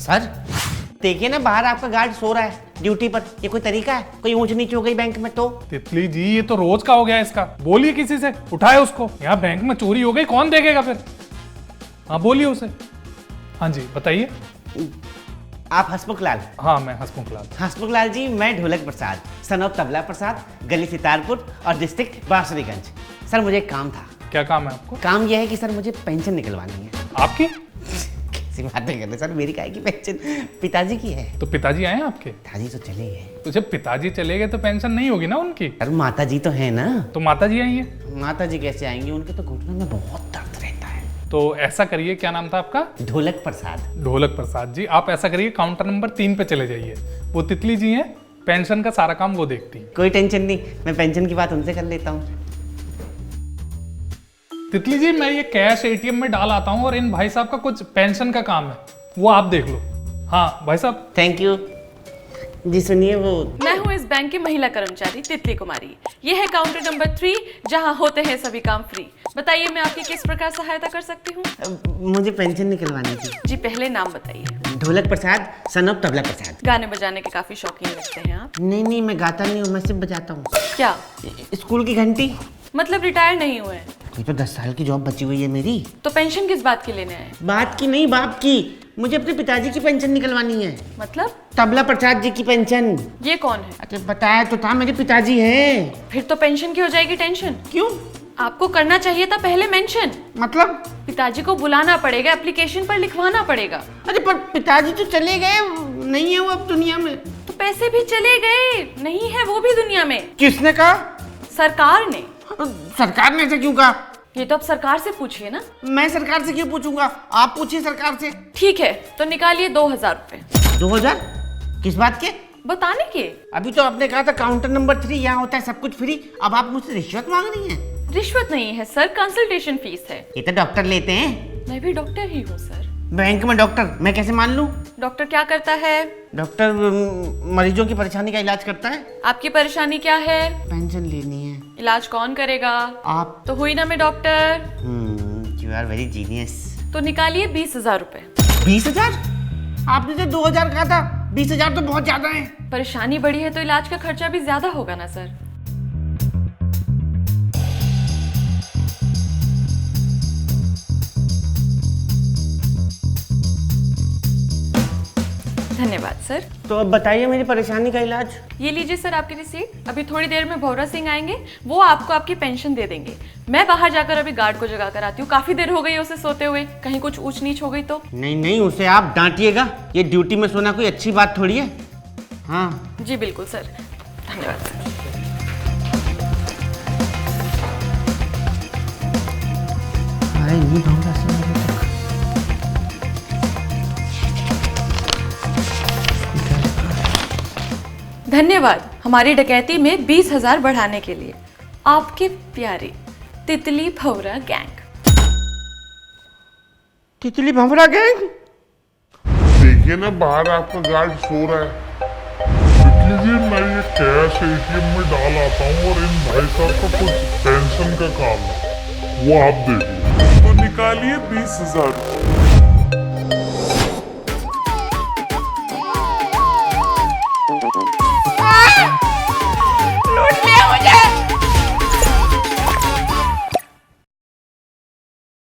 Sir देखिए ना, बाहर आपका गार्ड सो रहा है ड्यूटी पर। ये कोई तरीका है? कोई ऊंच नीच हो गई बैंक में तो? तितली जी ये तो रोज का हो गया इसका। बोलिए किसी से, उठाए उसको। यहाँ बैंक में चोरी हो गई, कौन देखेगा फिर? हाँ बोलिए उसे। हाँ जी बताइए। आप हसमुख लाल? हाँ मैं हसमुख लाल। हसमुख लाल जी, मैं ढोलक प्रसाद, सन ऑफ तबला प्रसाद, गली सितारपुर और डिस्ट्रिक्ट बांसुरीगंज। सर मुझे एक काम था। क्या काम है आपको? काम यह है कि सर मुझे पेंशन निकलवानी है। आपकी? कैसी बातें कर रहे सर, मेरी काहे की पेंशन? पिताजी की है। तो पिताजी आए हैं आपके? पिताजी तो चले गए। तो जब पिताजी चले गए तो पेंशन नहीं होगी ना उनकी? सर माता जी तो है ना। तो माता जी आई है? माता जी कैसे आएंगी? उनके तो घुटनों में बहुत दर्द रहता है। तो ऐसा करिए, क्या नाम था आपका? ढोलक प्रसाद। ढोलक प्रसाद जी, आप ऐसा करिए काउंटर नंबर 3 पे चले जाइए। वो तितली जी हैं, पेंशन का सारा काम वो देखती हैं। कोई टेंशन नहीं, मैं पेंशन की बात उनसे कर लेता हूँ। तितली जी मैं ये कैश एटीएम में डाल आता हूँ और इन भाई साहब का कुछ पेंशन का काम है, वो आप देख लो। हाँ भाई साहब। थैंक यू जी। सुनिए वो, मैं हूँ इस बैंक की महिला कर्मचारी तितली कुमारी। ये है काउंटर नंबर 3 जहाँ होते हैं सभी काम फ्री। बताइए मैं आपकी किस प्रकार सहायता कर सकती हूँ? मुझे पेंशन निकलवानी थी। जी पहले नाम बताइए। ढोलक प्रसाद, सन ऑफ तबला प्रसाद। गाने बजाने के काफी शौकीन लगते हैं आप। नहीं मैं गाता नहीं हूँ, मैं सिर्फ बजाता हूँ। क्या स्कूल की घंटी। मतलब रिटायर नहीं हुए? ये तो 10 साल की जॉब बची हुई है मेरी। तो पेंशन किस बात की लेने आए? बात की नहीं, बाप की। मुझे अपने पिताजी की पेंशन निकलवानी है। मतलब? तबला प्रसाद जी की पेंशन। ये कौन है? अरे बताया तो था, मेरे पिताजी हैं। फिर तो पेंशन की हो जाएगी टेंशन। क्यों? आपको करना चाहिए था पहले मेंशन। मतलब? पिताजी को बुलाना पड़ेगा, एप्लीकेशन पर लिखवाना पड़ेगा। अरे पर पिताजी तो चले गए, नहीं है वो अब दुनिया में। तो पैसे भी चले गए, नहीं है वो भी दुनिया में। किसने कहा? सरकार ने। सरकार ने ऐसे क्यों कहा? ये तो अब सरकार से पूछिए ना। मैं सरकार से क्यों पूछूंगा? आप पूछिए सरकार से। ठीक है तो निकालिए 2000 रुपए। 2000? किस बात के? बताने के। अभी तो आपने कहा था काउंटर नंबर 3 यहाँ होता है सब कुछ फ्री। अब आप मुझसे रिश्वत मांग रही हैं? रिश्वत नहीं है सर, कंसल्टेशन फीस है। ये तो डॉक्टर लेते हैं। मैं भी डॉक्टर ही हूँ सर। बैंक में डॉक्टर मैं कैसे मान लूं? डॉक्टर क्या करता है? डॉक्टर मरीजों की परेशानी का इलाज करता है। आपकी परेशानी क्या है? पेंशन लेनी है। इलाज कौन करेगा? आप। तो हुई ना मैं doctor. You are very genius. तो निकालिए 20,000 रुपए। 20,000? आपने जो 2000 कहा था, 20,000 तो बहुत ज्यादा है। परेशानी बढ़ी है तो इलाज का खर्चा भी ज्यादा होगा ना सर। धन्यवाद सर। तो अब बताइए मेरी परेशानी का इलाज। ये लीजिए सर आपकी रिसीट। अभी थोड़ी देर में भौरा सिंह आएंगे, वो आपको आपकी पेंशन दे देंगे। मैं बाहर जाकर अभी गार्ड को जगा कर आती हूँ, काफी देर हो गई है उसे सोते हुए, कहीं कुछ ऊंच नीच हो गई तो। नहीं उसे आप डांटिएगा, ये ड्यूटी में सोना कोई अच्छी बात थोड़ी है। हाँ जी बिल्कुल सर, धन्यवाद सर। अरे नहीं भौरा सिंह अभी तक। धन्यवाद हमारी डकैती में 20,000 बढ़ाने के लिए। आपके प्यारे तितली भौरा गैंग। तितली भंवरा गैंग? देखिए ना बाहर आपका गार्ड सो रहा है। तितली जी मैं ये कैश एटीएम में डाल आता हूँ और इन भाई साहब का कुछ पेंशन का काम है, वो आप देखिए। तो निकालिए 20,000।